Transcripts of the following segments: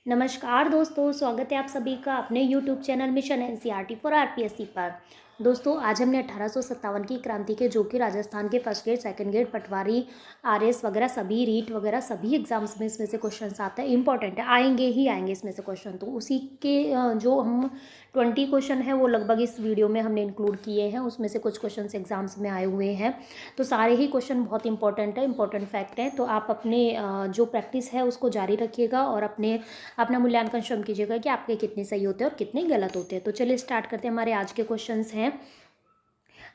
नमस्कार दोस्तों, स्वागत है आप सभी का अपने YouTube channel mission NCERT for RPSC पर। दोस्तों, आज हमने 1857 की क्रांति के जो कि राजस्थान के फर्स्ट ग्रेड, सेकंड ग्रेड, पटवारी, आरएस वगैरह सभी रीट वगैरह सभी एग्जाम्स में इसमें से क्वेश्चंस आते हैं। इंपॉर्टेंट है, आएंगे ही आएंगे इसमें से क्वेश्चन। तो उसी के जो हम 20 क्वेश्चन है वो लगभग इस वीडियो में हमने इंक्लूड किए हैं। उसमें से कुछ क्वेश्चन एग्जाम्स में आए हुए हैं, तो सारे ही क्वेश्चन बहुत इंपॉर्टेंट है, इंपॉर्टेंट फैक्ट हैं। तो आप अपने जो प्रैक्टिस है उसको जारी रखिएगा और अपना मूल्यांकन स्वयं कीजिएगा कि आपके कितने सही होते हैं और कितने गलत होते हैं। तो चलिए स्टार्ट करते हैं। हमारे आज के क्वेश्चंस हैं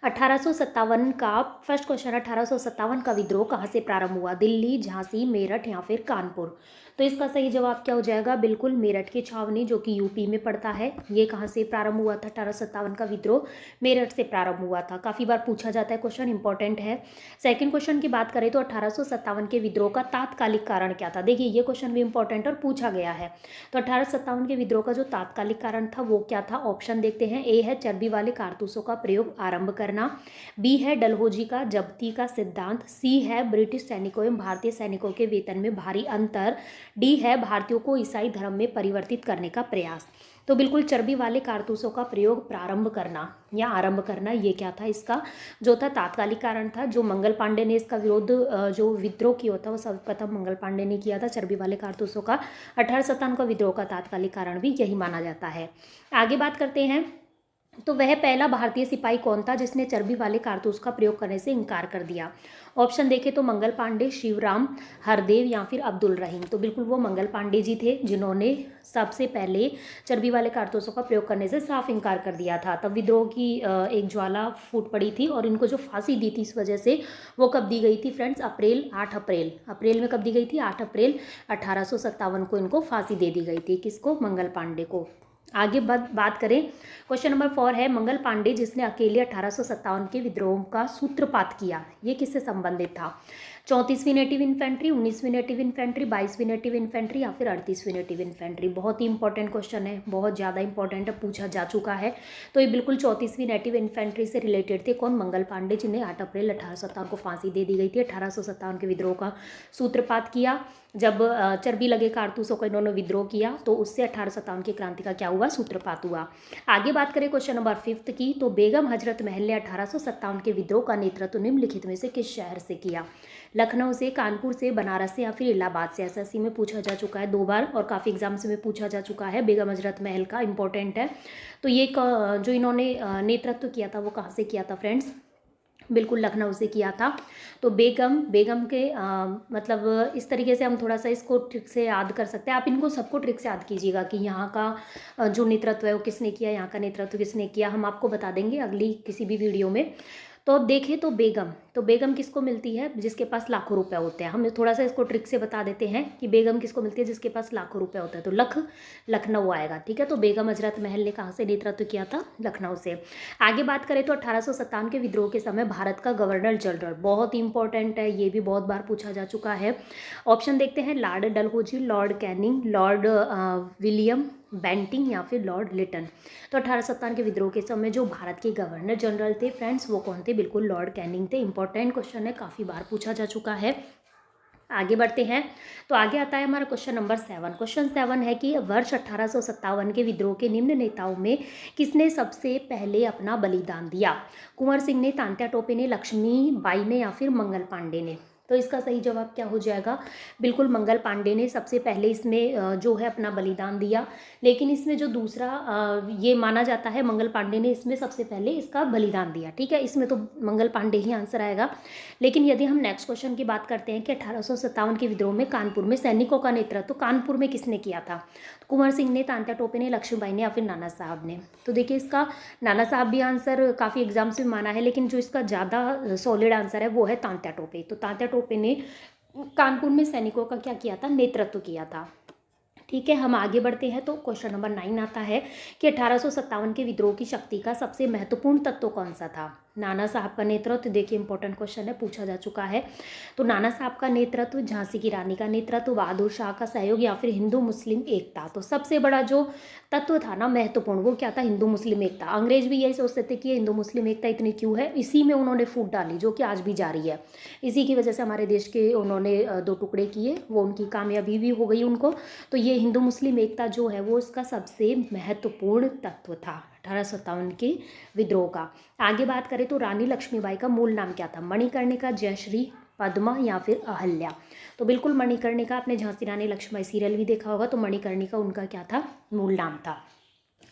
1857 का फर्स्ट क्वेश्चन। 1857 का विद्रोह कहाँ से प्रारंभ हुआ? दिल्ली, झांसी, मेरठ या फिर कानपुर? तो इसका सही जवाब क्या हो जाएगा? बिल्कुल मेरठ की छावनी, जो कि यूपी में पड़ता है। ये कहाँ से प्रारंभ हुआ था? 1857 का विद्रोह मेरठ से प्रारंभ हुआ था। काफ़ी बार पूछा जाता है क्वेश्चन, इंपॉर्टेंट है। सेकंड क्वेश्चन की बात करें तो 1857 के विद्रोह का तात्कालिक कारण क्या था? देखिए, ये क्वेश्चन भी इंपॉर्टेंट और पूछा गया है। तो 1857 के विद्रोह का जो तात्कालिक कारण था वो क्या था? ऑप्शन देखते हैं। ए है चर्बी वाले कारतूसों का प्रयोग आरंभ करना, बी है डलहौजी का जब्ती का सिद्धांत, सी है ब्रिटिश सैनिकों एवं भारतीय सैनिकों के वेतन में भारी अंतर, डी है भारतीयों को ईसाई धर्म में परिवर्तित करने का प्रयास। तो बिल्कुल चर्बी वाले कारतूसों का प्रयोग प्रारंभ करना या आरंभ करना, ये क्या था? इसका जो था तात्कालिक कारण था। जो मंगल पांडे ने इसका विरोध जो विद्रोह किया था वो सर्वप्रथम मंगल पांडे ने किया था, चर्बी वाले कारतूसों का। 1857 का विद्रोह का तात्कालिक कारण भी यही माना जाता है। आगे बात करते हैं। तो वह पहला भारतीय सिपाही कौन था जिसने चर्बी वाले कारतूस का प्रयोग करने से इनकार कर दिया? ऑप्शन देखें तो मंगल पांडे, शिवराम, हरदेव या फिर अब्दुल रहीम। तो बिल्कुल वो मंगल पांडे जी थे जिन्होंने सबसे पहले चर्बी वाले कारतूसों का प्रयोग करने से साफ इनकार कर दिया था। तब विद्रोह की एक ज्वाला फूट पड़ी थी और इनको जो फांसी दी थी इस वजह से, वो कब दी गई थी फ्रेंड्स? 8 अप्रैल में कब दी गई थी? 8 अप्रैल 1857 को इनको फांसी दे दी गई थी। किसको? मंगल पांडे को। आगे बात करें, क्वेश्चन नंबर 4 है मंगल पांडे जिसने अकेले 1857 के विद्रोह का सूत्रपात किया, ये किससे संबंधित था? 34वीं नेटिव इन्फेंट्री, 19वीं नेटिव इन्फेंट्री, 22वीं नेटिव इन्फेंट्री या फिर 38वीं नेटिव इन्फेंट्री? बहुत ही इंपॉर्टेंट क्वेश्चन है, बहुत ज़्यादा इंपॉर्टेंट है, पूछा जा चुका है। तो ये बिल्कुल 34वीं नेटिव इन्फेंट्री से रिलेटेड थे। कौन? मंगल पांडे जिन्हें 8 अप्रैल 1857 को फांसी दे दी गई थी। 1857 के विद्रोह का सूत्रपात किया। जब चर्बी लगे कारतूसों का इन्होंने विद्रोह किया तो उससे 1857 की क्रांति का क्या हुआ? सूत्रपात हुआ। आगे बात करें क्वेश्चन नंबर 5 की, तो बेगम हजरत महल ने 1857 के विद्रोह का नेतृत्व निम्नलिखित में से किस शहर से किया? लखनऊ से, कानपुर से, बनारस से या फिर इलाहाबाद से? एसएससी में पूछा जा चुका है 2 बार और काफ़ी एग्जाम्स में पूछा जा चुका है। बेगम हजरत महल का इंपॉर्टेंट है। तो ये जो इन्होंने नेतृत्व किया था वो कहाँ से किया था फ्रेंड्स? बिल्कुल लखनऊ से किया था। तो बेगम के मतलब इस तरीके से हम थोड़ा सा इसको ट्रिक से याद कर सकते हैं। आप इनको सबको ट्रिक से याद कीजिएगा कि यहाँ का जो नेतृत्व है वो किसने किया, यहाँ का नेतृत्व किसने किया, हम आपको बता देंगे अगली किसी भी वीडियो में। तो देखें तो बेगम किसको मिलती है? जिसके पास लाखों रुपए होते हैं। हम थोड़ा सा इसको ट्रिक से बता देते हैं कि बेगम किसको मिलती है? जिसके पास लाखों रुपए होते हैं। तो लखनऊ आएगा, ठीक है। तो बेगम हजरत महल ने कहाँ से नेतृत्व किया था? लखनऊ से। आगे बात करें तो 1857 के विद्रोह के समय भारत का गवर्नर जनरल, बहुत इंपॉर्टेंट है, ये भी बहुत बार पूछा जा चुका है। ऑप्शन देखते हैं। Lord Dalhousie, Lord Canning, Lord William Bentinck या फिर लॉर्ड लिटन? तो 1857 के विद्रोह के समय जो भारत के गवर्नर जनरल थे फ्रेंड्स, वो कौन थे? बिल्कुल लॉर्ड कैनिंग थे। इंपॉर्टेंट क्वेश्चन है, काफ़ी बार पूछा जा चुका है। आगे बढ़ते हैं। तो आगे आता है हमारा क्वेश्चन नंबर 7। क्वेश्चन 7 है कि वर्ष 1857 के विद्रोह के निम्न नेताओं में किसने सबसे पहले अपना बलिदान दिया? कुंवर सिंह ने, तात्या टोपे ने, लक्ष्मीबाई ने या फिर मंगल पांडे ने? तो इसका सही जवाब क्या हो जाएगा? बिल्कुल मंगल पांडे ने सबसे पहले इसमें जो है अपना बलिदान दिया। लेकिन इसमें जो दूसरा ये माना जाता है, मंगल पांडे ने इसमें सबसे पहले इसका बलिदान दिया, ठीक है। इसमें तो मंगल पांडे ही आंसर आएगा। लेकिन यदि हम नेक्स्ट क्वेश्चन की बात करते हैं कि 1857 के विद्रोह में कानपुर में सैनिकों का नेतृत्व तो कानपुर में किसने किया था? तो कुंवर सिंह ने, तात्या टोपे ने, लक्ष्मीबाई ने या फिर नाना साहब ने? तो देखिए, इसका नाना साहब भी आंसर काफ़ी एग्जाम्स में माना है, लेकिन जो इसका ज़्यादा सॉलिड आंसर है वो है तात्या टोपे। तो तात्या टोपे ने कानपुर में सैनिकों का क्या किया था? नेतृत्व किया था, ठीक है। हम आगे बढ़ते हैं। तो क्वेश्चन नंबर 9 आता है कि 1857 के विद्रोह की शक्ति का सबसे महत्वपूर्ण तत्व कौन सा था? नाना साहब का नेतृत्व, देखिए इंपॉर्टेंट क्वेश्चन है, पूछा जा चुका है। तो नाना साहब का नेतृत्व, झांसी की रानी का नेतृत्व, बहादुर शाह का सहयोग या फिर हिंदू मुस्लिम एकता। तो सबसे बड़ा जो तत्व था ना महत्वपूर्ण, वो क्या था? हिंदू मुस्लिम एकता। अंग्रेज भी यही सोचते थे कि ये हिंदू मुस्लिम एकता इतनी क्यों है, इसी में उन्होंने फूट डाली, जो कि आज भी जारी है। इसी की वजह से हमारे देश के उन्होंने दो टुकड़े किए, वो उनकी कामयाबी भी हो गई उनको। तो ये हिंदू मुस्लिम एकता जो है वो इसका सबसे महत्वपूर्ण तत्व था 1857 के विद्रोह का। आगे बात करें तो रानी लक्ष्मीबाई का मूल नाम क्या था? मणिकर्णिका, जयश्री, पद्मा या फिर अहल्या। तो बिल्कुल मणिकर्णिका, आपने झांसी रानी लक्ष्मीबाई सीरियल भी देखा होगा, तो मणिकर्णिका उनका क्या था? मूल नाम था।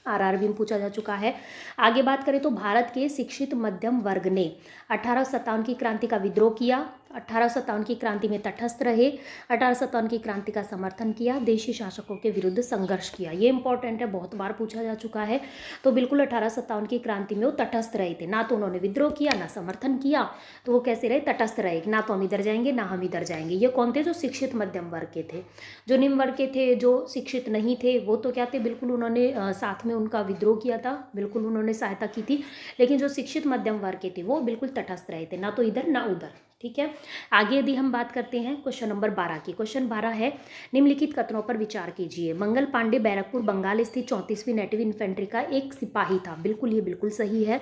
आरआरबी में पूछा जा चुका है। आगे बात करें तो भारत के शिक्षित मध्यम वर्ग ने 1857 की क्रांति का विद्रोह किया, 1857 की क्रांति में तटस्थ रहे, 1857 की क्रांति का समर्थन किया, देशी शासकों के विरुद्ध संघर्ष किया। ये इंपॉर्टेंट है, बहुत बार पूछा जा चुका है। तो बिल्कुल 1857 की क्रांति में वो तटस्थ रहे थे, ना तो उन्होंने विद्रोह किया ना समर्थन किया। तो वो कैसे रहे? तटस्थ रहे, ना तो हम इधर जाएंगे ना हम इधर जाएंगे। ये कौन थे? जो शिक्षित मध्यम वर्ग के थे। जो निम्न वर्ग के थे, जो शिक्षित नहीं थे, वो तो क्या थे? बिल्कुल उन्होंने साथ में उनका विद्रोह किया था, बिल्कुल उन्होंने सहायता की थी। लेकिन जो शिक्षित मध्यम वर्ग के थे वो बिल्कुल तटस्थ रहे थे, ना तो इधर ना उधर। ठीक है, आगे यदि हम बात करते हैं क्वेश्चन नंबर 12 की। क्वेश्चन 12 है, निम्नलिखित कथनों पर विचार कीजिए। मंगल पांडे बैरकपुर बंगाल स्थित 34वीं नेटिव इन्फेंट्री का एक सिपाही था। बिल्कुल, ये बिल्कुल सही है।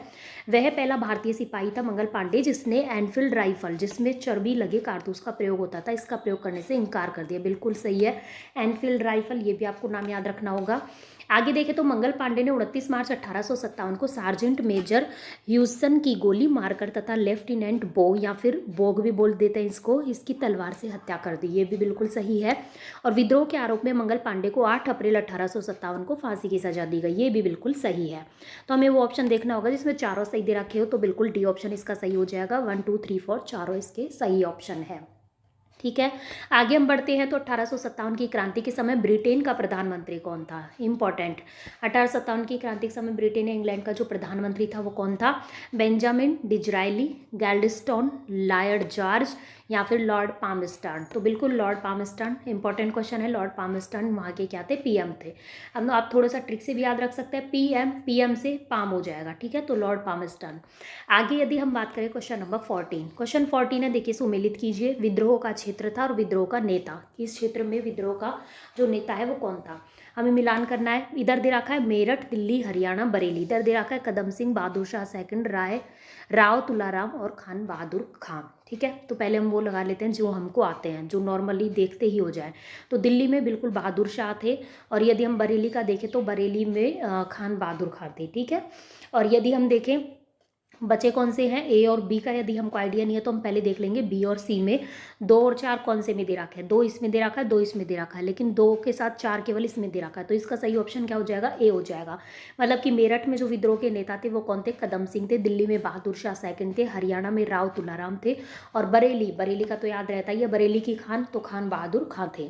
वह पहला भारतीय सिपाही था मंगल पांडे जिसने एनफील्ड राइफल, जिसमें चर्बी लगे कारतूस का प्रयोग होता था, इसका प्रयोग करने से इनकार कर दिया। बिल्कुल सही है, एनफील्ड राइफल, ये भी आपको नाम याद रखना होगा। आगे देखें तो मंगल पांडे ने 29 मार्च 1857 को सार्जेंट मेजर ह्यूसन की गोली मारकर तथा लेफ्टिनेंट बो या फिर बोग भी बोल देते हैं इसको, इसकी तलवार से हत्या कर दी। ये भी बिल्कुल सही है। और विद्रोह के आरोप में मंगल पांडे को 8 अप्रैल 1857 को फांसी की सजा दी गई। ये भी बिल्कुल सही है। तो हमें वो ऑप्शन देखना होगा जिसमें चारों सही दे रखे हो, तो बिल्कुल डी ऑप्शन इसका सही हो जाएगा। 1 2 3 4 चारों इसके सही ऑप्शन है। ठीक है, आगे हम बढ़ते हैं तो 1857 की क्रांति के समय ब्रिटेन का प्रधानमंत्री कौन था? इंपॉर्टेंट, 1857 की क्रांति के समय ब्रिटेन या इंग्लैंड का जो प्रधानमंत्री था वो कौन था? बेंजामिन डिजरायली, गैल्डस्टोन, लॉर्ड जॉर्ज या फिर लॉर्ड पामस्टर्न। तो बिल्कुल लॉर्ड पामस्टर्न, इंपॉर्टेंट क्वेश्चन है। लॉर्ड पामस्टर्न वहाँ के क्या थे? पीएम थे। अब आप थोड़ा सा ट्रिक से भी याद रख सकते हैं, पीएम से पाम हो जाएगा। ठीक है, तो लॉर्ड पामस्टर्न। आगे यदि हम बात करें क्वेश्चन नंबर 14, क्वेश्चन 14 है, देखिए सुमेलित कीजिए। विद्रोह का क्षेत्र था और विद्रोह का नेता, किस क्षेत्र में विद्रोह का जो नेता है वो कौन था? हमें मिलान करना है। इधर दे रखा है मेरठ, दिल्ली, हरियाणा, बरेली। इधर दे रखा है कदम सिंह, बहादुर शाह सेकंड, राव तुलाराम और खान बहादुर खान। ठीक है, तो पहले हम वो लगा लेते हैं जो हमको आते हैं, जो नॉर्मली देखते ही हो जाए। तो दिल्ली में बिल्कुल बहादुर शाह थे, और यदि हम बरेली का देखें तो बरेली में खान बहादुर खान थे। ठीक है, और यदि हम देखें बचे कौन से हैं, ए और बी का यदि हमको आइडिया नहीं है तो हम पहले देख लेंगे बी और सी में 2 और 4 कौन से में दे रखा है। 2 इसमें दे रखा है, 2 इसमें दे रखा है, लेकिन 2 के साथ 4 केवल इसमें दे रखा है। तो इसका सही ऑप्शन क्या हो जाएगा? ए हो जाएगा। मतलब कि मेरठ में जो विद्रोह के नेता थे वो कौन थे? कदम सिंह थे। दिल्ली में बहादुर शाह सेकंड थे। हरियाणा में राव तुलाराम थे। और बरेली का तो याद रहता ही है, बरेली की खान, तो खान बहादुर खां थे।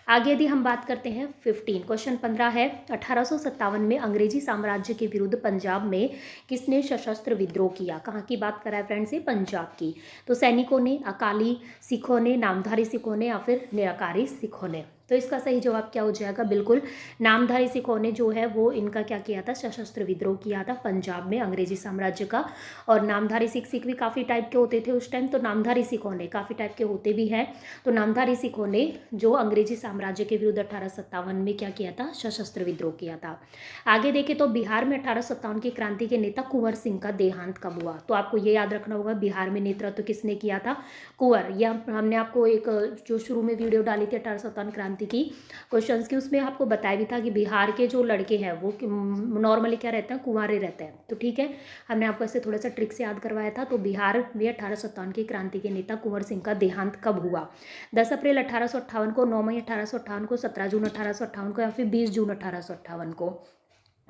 आगे यदि हम बात करते हैं 15, क्वेश्चन 15 है, 1857 में अंग्रेजी साम्राज्य के विरुद्ध पंजाब में किसने सशस्त्र विद्रोह किया? कहाँ की बात कर रहा है फ्रेंड्स? ये पंजाब की। तो सैनिकों ने, अकाली सिखों ने, नामधारी सिखों ने या फिर निराकारी सिखों ने? तो इसका सही जवाब क्या हो जाएगा? बिल्कुल नामधारी सिखों ने जो है वो इनका क्या किया था? सशस्त्र विद्रोह किया था पंजाब में अंग्रेजी साम्राज्य का। और नामधारी सिख भी काफ़ी टाइप के होते थे उस टाइम, तो नामधारी सिखों ने काफ़ी टाइप के होते भी हैं। तो नामधारी सिखों ने जो अंग्रेजी साम्राज्य के विरुद्ध 1857 में क्या किया था? सशस्त्र विद्रोह किया था। आगे देखें तो बिहार में 1857 की क्रांति के नेता कुंवर सिंह का देहांत कब हुआ? तो आपको ये याद रखना होगा, बिहार में नेतृत्व किसने किया था? कुंवर। यह हमने आपको एक जो शुरू में वीडियो डाली थी 1857 क्रांति की क्वेश्चंस की, उसमें आपको बताया भी था कि बिहार के जो लड़के हैं वो नॉर्मली क्या रहते हैं? कुंवारे रहते हैं। तो ठीक है, हमने आपको ऐसे थोड़ा सा ट्रिक से याद करवाया था। तो बिहार में 1857 की क्रांति के नेता कुंवर सिंह का देहांत कब हुआ? 10 अप्रैल 1858 को, 9 मई 1858 को, 17 जून 1858 को या फिर 20 जून 1858 को?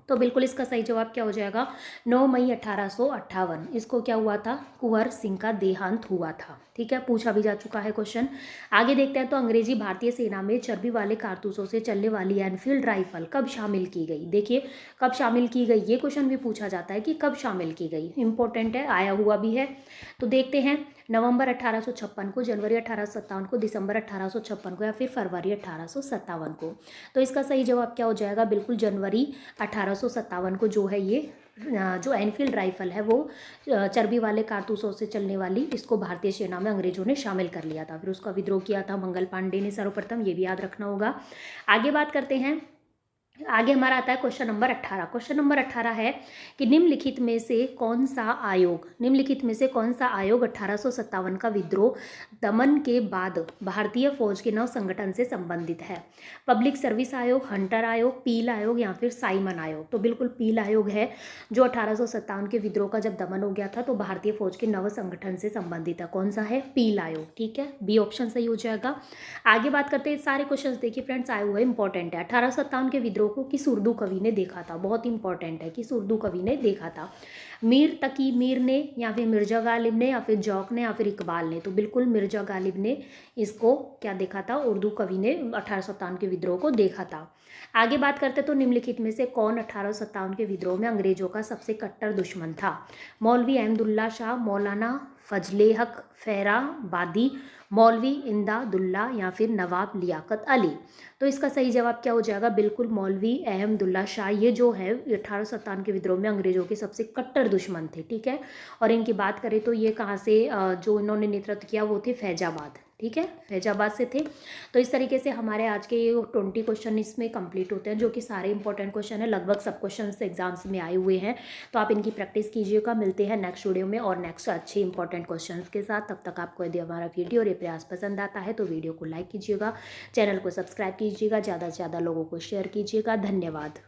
तो बिल्कुल इसका सही जवाब क्या हो जाएगा? 9 मई 1858। इसको क्या हुआ था? कुंवर सिंह का देहांत हुआ था। ठीक है, पूछा भी जा चुका है क्वेश्चन। आगे देखते हैं तो अंग्रेजी भारतीय सेना में चर्बी वाले कारतूसों से चलने वाली एनफील्ड राइफल कब शामिल की गई? देखिए कब शामिल की गई, ये क्वेश्चन भी पूछा जाता है कि कब शामिल की गई। इंपॉर्टेंट है, आया हुआ भी है। तो देखते हैं, नवंबर 1856 को, जनवरी 1857 को, दिसंबर 1856 को या फिर फरवरी 1857 को? तो इसका सही जवाब क्या हो जाएगा? बिल्कुल जनवरी 1857 को जो है ये जो एनफील्ड राइफल है वो चर्बी वाले कारतूसों से चलने वाली, इसको भारतीय सेना में अंग्रेजों ने शामिल कर लिया था। फिर उसका विद्रोह किया था मंगल पांडे ने सर्वप्रथम, ये भी याद रखना होगा। आगे बात करते हैं। आगे हमारा आता है क्वेश्चन नंबर 18। क्वेश्चन नंबर 18 है कि निम्नलिखित में से कौन सा आयोग 1857 का विद्रोह दमन के बाद भारतीय फौज के नव संगठन से संबंधित है? पब्लिक सर्विस आयोग, हंटर आयोग, पील आयोग या फिर साइमन आयोग? तो बिल्कुल पील आयोग है, जो 1857 के विद्रोह का जब दमन हो गया था तो भारतीय फौज के नव संगठन से संबंधित है। कौन सा है? पील आयोग। ठीक है, बी ऑप्शन सही हो जाएगा। आगे बात करते हैं। सारे क्वेश्चन देखिए फ्रेंड्स आए हुए इंपॉर्टेंट है। 1857 के विद्रोह को किस उर्दू कवि ने देखा था? बहुत इंपॉर्टेंट है, किस उर्दू कवि ने देखा था? मीर तकी मीर ने, या फिर मिर्जा गालिब ने, या फिर जौक ने, या फिर इकबाल ने? तो बिल्कुल मिर्जा गालिब ने इसको क्या देखा था? उर्दू कवि ने 1857 के विद्रोह को देखा था। आगे बात करते तो निम्नलिखित में से कौन 1857 के विद्रोह में अंग्रेजों का सबसे कट्टर दुश्मन था? मौलवी अहमदुल्ला शाह, मौलाना फजले हक फैराबादी, मौलवी इमदादुल्ला या फिर नवाब लियाकत अली? तो इसका सही जवाब क्या हो जाएगा? बिल्कुल मौलवी अहमदुल्ला शाह, ये जो है 1857 के विद्रोह में अंग्रेजों के सबसे कट्टर दुश्मन थे। ठीक है, और इनकी बात करें तो ये कहाँ से जो इन्होंने नेतृत्व किया वो थे फैजाबाद। ठीक है, फैजाबाद से थे। तो इस तरीके से हमारे आज के 20 क्वेश्चन इसमें कंप्लीट होते हैं, जो कि सारे इंपॉर्टेंट क्वेश्चन है, लगभग सब क्वेश्चन एग्जाम्स में आए हुए हैं। तो आप इनकी प्रैक्टिस कीजिएगा। मिलते हैं नेक्स्ट वीडियो में और नेक्स्ट अच्छे इंपॉर्टेंट क्वेश्चन के साथ। तब तक आपको यदि हमारा वीडियो और ये प्रयास पसंद आता है तो वीडियो को लाइक कीजिएगा, चैनल को सब्सक्राइब कीजिएगा, ज़्यादा से ज़्यादा लोगों को शेयर कीजिएगा। धन्यवाद।